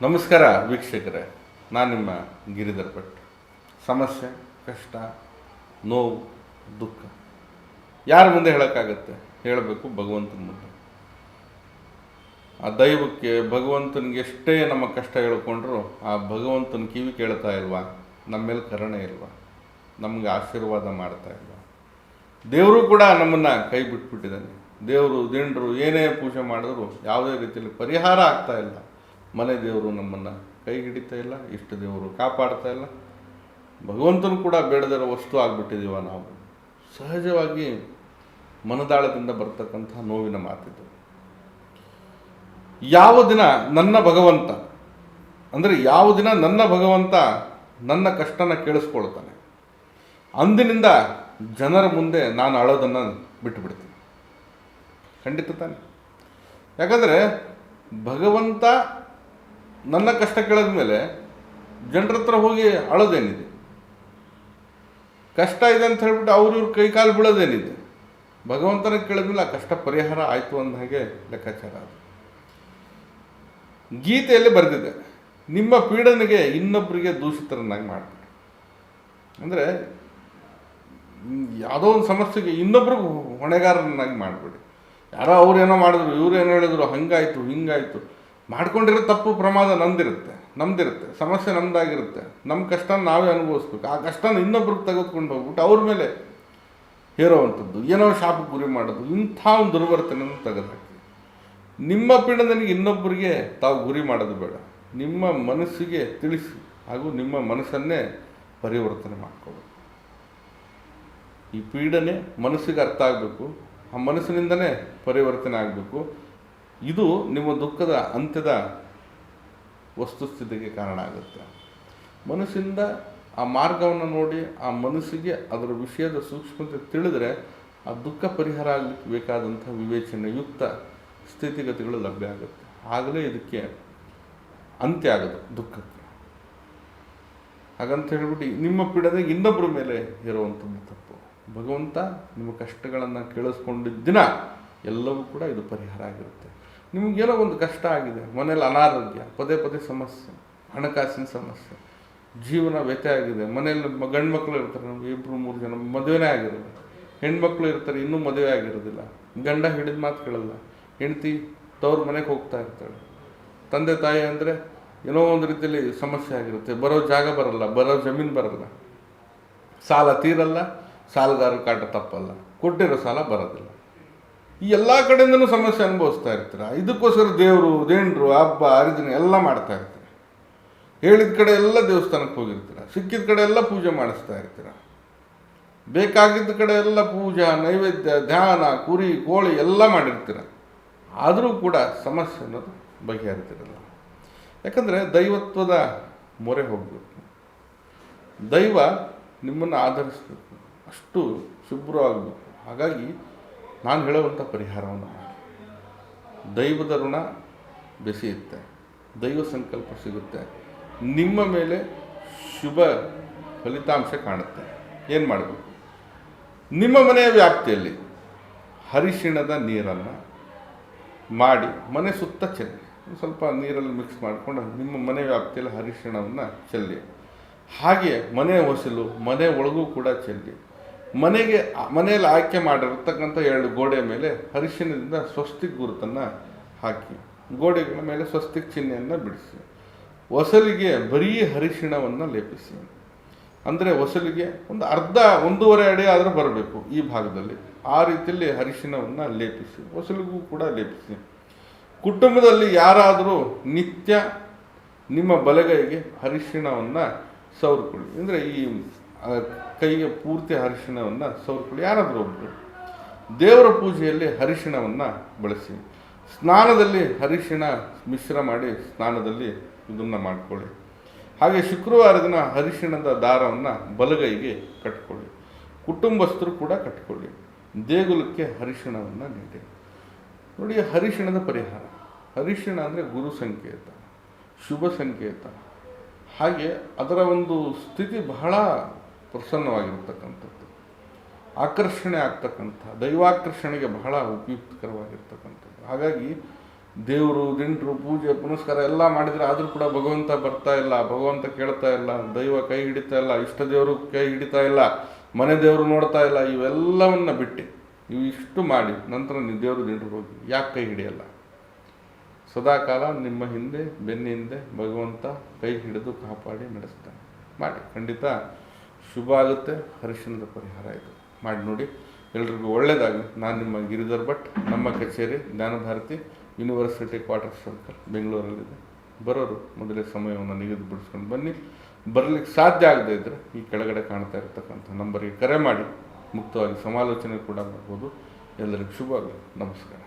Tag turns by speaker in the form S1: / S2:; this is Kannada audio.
S1: ನಮಸ್ಕಾರ ವೀಕ್ಷಕರೇ, ನಾನು ನಿಮ್ಮ ಗಿರಿಧರ್ ಭಟ್. ಸಮಸ್ಯೆ, ಕಷ್ಟ, ನೋವು, ದುಃಖ ಯಾರ ಮುಂದೆ ಹೇಳೋಕ್ಕಾಗತ್ತೆ? ಹೇಳಬೇಕು ಭಗವಂತನ ಮುಂದೆ. ಆ ದೈವಕ್ಕೆ, ಭಗವಂತನಿಗೆ ಎಷ್ಟೇ ನಮ್ಮ ಕಷ್ಟ ಹೇಳ್ಕೊಂಡ್ರು ಆ ಭಗವಂತನ ಕಿವಿ ಕೇಳ್ತಾ ಇಲ್ವಾ? ನಮ್ಮ ಮೇಲೆ ಕರುಣೆ ಇಲ್ವಾ? ನಮಗೆ ಆಶೀರ್ವಾದ ಮಾಡ್ತಾ ಇಲ್ವಾ? ದೇವರು ಕೂಡ ನಮ್ಮನ್ನು ಕೈ ಬಿಟ್ಬಿಟ್ಟಿದ್ದಾನೆ. ದೇವರು ದಿಂಡ್ರು ಏನೇ ಪೂಜೆ ಮಾಡಿದ್ರು ಯಾವುದೇ ರೀತಿಯಲ್ಲಿ ಪರಿಹಾರ ಆಗ್ತಾ ಇಲ್ಲ. ಮನೆ ದೇವರು ನಮ್ಮನ್ನು ಕೈ ಹಿಡಿತಾ ಇಲ್ಲ, ಇಷ್ಟ ದೇವರು ಕಾಪಾಡ್ತಾ ಇಲ್ಲ. ಭಗವಂತನು ಕೂಡ ಬೇಡದಿರೋ ವಸ್ತು ಆಗಿಬಿಟ್ಟಿದ್ದೀವ ನಾವು. ಸಹಜವಾಗಿ ಮನದಾಳದಿಂದ ಬರ್ತಕ್ಕಂಥ ನೋವಿನ ಮಾತಿದ್ದು. ಯಾವ ದಿನ ನನ್ನ ಭಗವಂತ ನನ್ನ ಕಷ್ಟನ ಕೇಳಿಸ್ಕೊಳ್ತಾನೆ, ಅಂದಿನಿಂದ ಜನರ ಮುಂದೆ ನಾನು ಅಳೋದನ್ನು ಬಿಟ್ಟುಬಿಡ್ತೀನಿ. ಖಂಡಿತ ತಾನೆ? ಯಾಕಂದರೆ ಭಗವಂತ ನನ್ನ ಕಷ್ಟ ಕೇಳಿದ ಮೇಲೆ ಜನರ ಹತ್ರ ಹೋಗಿ ಅಳೋದೇನಿದೆ? ಕಷ್ಟ ಇದೆ ಅಂತ ಹೇಳ್ಬಿಟ್ಟು ಇವ್ರ ಕೈಕಾಲು ಬೀಳೋದೇನಿದೆ? ಭಗವಂತನ ಕೇಳಿದ್ಮೇಲೆ ಆ ಕಷ್ಟ ಪರಿಹಾರ ಆಯಿತು ಅಂದ ಹಾಗೆ ಲೆಕ್ಕಾಚಾರ. ಅದು ಗೀತೆಯಲ್ಲಿ ಬರೆದಿದೆ, ನಿಮ್ಮ ಪೀಡನೆಗೆ ಇನ್ನೊಬ್ಬರಿಗೆ ದೂಷಿತರನ್ನಾಗಿ ಮಾಡಬೇಡಿ. ಅಂದರೆ ಯಾವುದೋ ಒಂದು ಸಮಸ್ಯೆಗೆ ಇನ್ನೊಬ್ರಿಗೆ ಹೊಣೆಗಾರರನ್ನಾಗಿ ಮಾಡಬೇಡಿ. ಯಾರೋ ಅವ್ರೇನೋ ಮಾಡಿದ್ರು, ಇವ್ರೇನೋ ಹೇಳಿದ್ರು, ಹಂಗಾಯಿತು ಹಿಂಗಾಯಿತು. ಮಾಡ್ಕೊಂಡಿರೋ ತಪ್ಪು ಪ್ರಮಾದ ನಮ್ದಿರುತ್ತೆ, ಸಮಸ್ಯೆ ನಮ್ಮದಾಗಿರುತ್ತೆ. ನಮ್ಮ ಕಷ್ಟನ ನಾವೇ ಅನುಭವಿಸ್ಬೇಕು. ಆ ಕಷ್ಟನ ಇನ್ನೊಬ್ರಿಗೆ ತೆಗೆದುಕೊಂಡು ಹೋಗ್ಬಿಟ್ಟು ಅವ್ರ ಮೇಲೆ ಹೇರೋವಂಥದ್ದು, ಏನೋ ಶಾಪಕ್ಕೆ ಗುರಿ ಮಾಡೋದು, ಇಂಥ ಒಂದು ದುರ್ವರ್ತನೆಯನ್ನು ತೆಗೆದುಹಾಕಿ. ನಿಮ್ಮ ಪೀಡನೆಗೆ ಇನ್ನೊಬ್ಬರಿಗೆ ತಾವು ಗುರಿ ಮಾಡೋದು ಬೇಡ. ನಿಮ್ಮ ಮನಸ್ಸಿಗೆ ತಿಳಿಸಿ ಹಾಗೂ ನಿಮ್ಮ ಮನಸ್ಸನ್ನೇ ಪರಿವರ್ತನೆ ಮಾಡ್ಕೋಬೇಕು. ಈ ಪೀಡನೆ ಮನಸ್ಸಿಗೆ ಅರ್ಥ ಆಗಬೇಕು, ಆ ಮನಸ್ಸಿನಿಂದನೇ ಪರಿವರ್ತನೆ ಆಗಬೇಕು. ಇದು ನಿಮ್ಮ ದುಃಖದ ಅಂತ್ಯದ ವಸ್ತುಸ್ಥಿತಿಗೆ ಕಾರಣ ಆಗುತ್ತೆ. ಮನಸ್ಸಿಂದ ಆ ಮಾರ್ಗವನ್ನು ನೋಡಿ ಆ ಮನಸ್ಸಿಗೆ ಅದರ ವಿಷಯದ ಸೂಕ್ಷ್ಮತೆ ತಿಳಿದರೆ ಆ ದುಃಖ ಪರಿಹಾರ ಆಗಲಿಕ್ಕೆ ಬೇಕಾದಂಥ ವಿವೇಚನೆಯುಕ್ತ ಸ್ಥಿತಿಗತಿಗಳು ಲಭ್ಯ ಆಗುತ್ತೆ. ಆಗಲೇ ಇದಕ್ಕೆ ಅಂತ್ಯ ಆಗೋದು ದುಃಖಕ್ಕೆ. ಹಾಗಂತ ಹೇಳ್ಬಿಟ್ಟು ನಿಮ್ಮ ಪೀಡನೆಗೆ ಇನ್ನೊಬ್ಬರ ಮೇಲೆ ಇರುವಂಥದ್ದು ತಪ್ಪು. ಭಗವಂತ ನಿಮ್ಮ ಕಷ್ಟಗಳನ್ನು ಕೇಳಿಸ್ಕೊಂಡಿದ್ದ ದಿನ ಎಲ್ಲವೂ ಕೂಡ ಇದು ಪರಿಹಾರ ಆಗಿರುತ್ತೆ. ನಿಮಗೇನೋ ಒಂದು ಕಷ್ಟ ಆಗಿದೆ, ಮನೇಲಿ ಅನಾರೋಗ್ಯ, ಪದೇ ಪದೇ ಸಮಸ್ಯೆ, ಹಣಕಾಸಿನ ಸಮಸ್ಯೆ, ಜೀವನ ವ್ಯತ್ಯಯ ಆಗಿದೆ, ಮನೇಲಿ ಗಂಡು ಮಕ್ಕಳು ಇರ್ತಾರೆ, ನಮಗೆ 2-3 ಜನ ಮದುವೆನೇ ಆಗಿರೋದು, ಹೆಣ್ಮಕ್ಳು ಇರ್ತಾರೆ ಇನ್ನೂ ಮದುವೆ ಆಗಿರೋದಿಲ್ಲ, ಗಂಡ ಹಿಡಿದ ಮಾತು ಕೇಳಲ್ಲ, ಹೆಂಡತಿ ತವ್ರ ಮನೆಗೆ ಹೋಗ್ತಾ ಇರ್ತಾಳೆ, ತಂದೆ ತಾಯಿ ಅಂದರೆ ಏನೋ ಒಂದು ರೀತಿಯಲ್ಲಿ ಸಮಸ್ಯೆ ಆಗಿರುತ್ತೆ, ಬರೋ ಜಾಗ ಬರಲ್ಲ, ಬರೋ ಜಮೀನು ಬರಲ್ಲ, ಸಾಲ ತೀರಲ್ಲ, ಸಾಲಗಾರ ಕಾಟ ತಪ್ಪಲ್ಲ, ಕೊಟ್ಟಿರೋ ಸಾಲ ಬರೋದಿಲ್ಲ. ಈ ಎಲ್ಲ ಕಡೆಯಿಂದನೂ ಸಮಸ್ಯೆ ಅನುಭವಿಸ್ತಾ ಇರ್ತೀರ. ಇದಕ್ಕೋಸ್ಕರ ದೇವರು, ದೇಂಡ್ರು, ಹಬ್ಬ ಹರಿದಿನ ಎಲ್ಲ ಮಾಡ್ತಾ ಇರ್ತೀರ. ಹೇಳಿದ ಕಡೆ ಎಲ್ಲ ದೇವಸ್ಥಾನಕ್ಕೆ ಹೋಗಿರ್ತೀರ, ಸಿಕ್ಕಿದ ಕಡೆ ಎಲ್ಲ ಪೂಜೆ ಮಾಡಿಸ್ತಾ ಇರ್ತೀರ, ಬೇಕಾಗಿದ್ದ ಕಡೆ ಎಲ್ಲ ಪೂಜಾ ನೈವೇದ್ಯ, ಧ್ಯಾನ, ಕುರಿ ಕೋಳಿ ಎಲ್ಲ ಮಾಡಿರ್ತೀರ. ಆದರೂ ಕೂಡ ಸಮಸ್ಯೆ ಅನ್ನೋದು ಬಗೆಹರಿತಿರಲ್ಲ. ಯಾಕಂದರೆ ದೈವತ್ವದ ಮೊರೆ ಹೋಗಬೇಕು. ದೈವ ನಿಮ್ಮನ್ನು ಆಧರಿಸಬೇಕು, ಅಷ್ಟು ಶುಭ್ರವಾಗಬೇಕು. ಹಾಗಾಗಿ ನಾನು ಹೇಳುವಂಥ ಪರಿಹಾರವನ್ನು ಮಾಡಿ. ದೈವದ ಋಣ ಬೆಸೆಯುತ್ತೆ, ದೈವ ಸಂಕಲ್ಪ ಸಿಗುತ್ತೆ, ನಿಮ್ಮ ಮೇಲೆ ಶುಭ ಫಲಿತಾಂಶ ಕಾಣುತ್ತೆ. ಏನು ಮಾಡಬೇಕು? ನಿಮ್ಮ ಮನೆಯ ವ್ಯಾಪ್ತಿಯಲ್ಲಿ ಹರಿಶಿಣದ ನೀರನ್ನು ಮಾಡಿ ಮನೆ ಸುತ್ತ ಚೆಲ್ಲಿ, ಸ್ವಲ್ಪ ನೀರಲ್ಲಿ ಮಿಕ್ಸ್ ಮಾಡಿಕೊಂಡು ನಿಮ್ಮ ಮನೆ ವ್ಯಾಪ್ತಿಯಲ್ಲಿ ಹರಿಶಿಣವನ್ನು ಚೆಲ್ಲಿ, ಹಾಗೆ ಮನೆ ಹೊಸಲು ಮನೆ ಒಳಗೂ ಕೂಡ ಚೆಲ್ಲಿ, ಮನೆಯಲ್ಲಿ ಆಯ್ಕೆ ಮಾಡಿರ್ತಕ್ಕಂಥ 2 ಗೋಡೆ ಮೇಲೆ ಹರಿಶಿಣದಿಂದ ಸ್ವಸ್ತಿಕ್ ಗುರುತನ್ನು ಹಾಕಿ, ಗೋಡೆಗಳ ಮೇಲೆ ಸ್ವಸ್ತಿಕ್ ಚಿಹ್ನೆಯನ್ನು ಬಿಡಿಸಿ, ಹೊಸಲಿಗೆ ಬರೀ ಹರಿಶಿಣವನ್ನು ಲೇಪಿಸಿ. ಅಂದರೆ ಹೊಸಲಿಗೆ ಒಂದು 1.5 ಅಡಿ ಆದರೂ ಬರಬೇಕು ಈ ಭಾಗದಲ್ಲಿ. ಆ ರೀತಿಯಲ್ಲಿ ಹರಿಶಿಣವನ್ನು ಲೇಪಿಸಿ, ಹೊಸಲಿಗೂ ಕೂಡ ಲೇಪಿಸಿ. ಕುಟುಂಬದಲ್ಲಿ ಯಾರಾದರೂ ನಿತ್ಯ ನಿಮ್ಮ ಬಲಗೈಗೆ ಹರಿಶಿಣವನ್ನು ಸವರ್ಕೊಳ್ಳಿ. ಅಂದರೆ ಈ ಕೈಗೆ ಪೂರ್ತಿ ಹರಿಶಿಣವನ್ನು ಸವರ್ಕೊಳ್ಳಿ. ಯಾರಾದರೂ ಒಬ್ಬರು ದೇವರ ಪೂಜೆಯಲ್ಲಿ ಹರಿಶಿಣವನ್ನು ಬಳಸಿ, ಸ್ನಾನದಲ್ಲಿ ಹರಿಶಿಣ ಮಿಶ್ರ ಮಾಡಿ ಸ್ನಾನದಲ್ಲಿ ಇದನ್ನು ಮಾಡಿಕೊಳ್ಳಿ. ಹಾಗೆ ಶುಕ್ರವಾರ ದಿನ ಹರಿಶಿಣದ ದಾರವನ್ನು ಬಲಗೈಗೆ ಕಟ್ಕೊಳ್ಳಿ. ಕುಟುಂಬಸ್ಥರು ಕೂಡ ಕಟ್ಕೊಳ್ಳಿ. ದೇಗುಲಕ್ಕೆ ಹರಿಶಿಣವನ್ನು ನೀಡಿ. ನೋಡಿ, ಹರಿಶಿಣದ ಪರಿಹಾರ. ಹರಿಶಿಣ ಅಂದರೆ ಗುರು ಸಂಕೇತ, ಶುಭ ಸಂಕೇತ. ಹಾಗೆ ಅದರ ಒಂದು ಸ್ಥಿತಿ ಬಹಳ ಪ್ರಸನ್ನವಾಗಿರ್ತಕ್ಕಂಥದ್ದು, ಆಕರ್ಷಣೆ ಆಗ್ತಕ್ಕಂಥ, ದೈವಾಕರ್ಷಣೆಗೆ ಬಹಳ ಉಪಯುಕ್ತಕರವಾಗಿರ್ತಕ್ಕಂಥದ್ದು. ಹಾಗಾಗಿ ದೇವರು ದಿಂಡ್ರು ಪೂಜೆ ಪುನಸ್ಕಾರ ಎಲ್ಲ ಮಾಡಿದರೆ ಆದರೂ ಕೂಡ ಭಗವಂತ ಬರ್ತಾ ಇಲ್ಲ, ಭಗವಂತ ಕೇಳ್ತಾ ಇಲ್ಲ, ದೈವ ಕೈ ಹಿಡಿತಾ ಇಲ್ಲ, ಇಷ್ಟ ದೇವರು ಕೈ ಹಿಡಿತಾ ಇಲ್ಲ, ಮನೆ ದೇವರು ನೋಡ್ತಾ ಇಲ್ಲ, ಇವೆಲ್ಲವನ್ನ ಬಿಟ್ಟು ಇವಿಷ್ಟು ಮಾಡಿ ನಂತರ ನೀವು ದೇವರು ದಿಂಡ್ರು ಹೋಗಿ ಯಾಕೆ ಕೈ ಹಿಡಿಯಲ್ಲ? ಸದಾಕಾಲ ನಿಮ್ಮ ಹಿಂದೆ ಬೆನ್ನ ಹಿಂದೆ ಭಗವಂತ ಕೈ ಹಿಡಿದು ಕಾಪಾಡಿ ನಡೆಸ್ತಾನೆ. ಮಾಡಿ, ಖಂಡಿತ ಶುಭ ಆಗುತ್ತೆ. ಹರಿಶ್ಚಂದ್ರ ಪರಿಹಾರ ಇದು ಮಾಡಿ ನೋಡಿ, ಎಲ್ರಿಗೂ ಒಳ್ಳೆಯದಾಗಲಿ. ನಾನು ನಿಮ್ಮ ಗಿರಿಧರ್ ಭಟ್. ನಮ್ಮ ಕಚೇರಿ ಜ್ಞಾನಭಾರತಿ ಯೂನಿವರ್ಸಿಟಿ ಕ್ವಾರ್ಟರ್ ಸರ್ಕಲ್ ಬೆಂಗಳೂರಲ್ಲಿದೆ. ಬರೋರು ಮೊದಲೇ ಸಮಯವನ್ನು ನಿಗದಿಪಡಿಸ್ಕೊಂಡು ಬನ್ನಿ. ಬರಲಿಕ್ಕೆ ಸಾಧ್ಯ ಆಗದೇ ಇದ್ದರೆ ಈ ಕೆಳಗಡೆ ಕಾಣ್ತಾ ಇರತಕ್ಕಂಥ ನಂಬರಿಗೆ ಕರೆ ಮಾಡಿ ಮುಕ್ತವಾಗಿ ಸಮಾಲೋಚನೆ ಕೂಡ ಮಾಡ್ಬೋದು. ಎಲ್ಲರಿಗೂ ಶುಭ ಆಗಲಿ. ನಮಸ್ಕಾರ.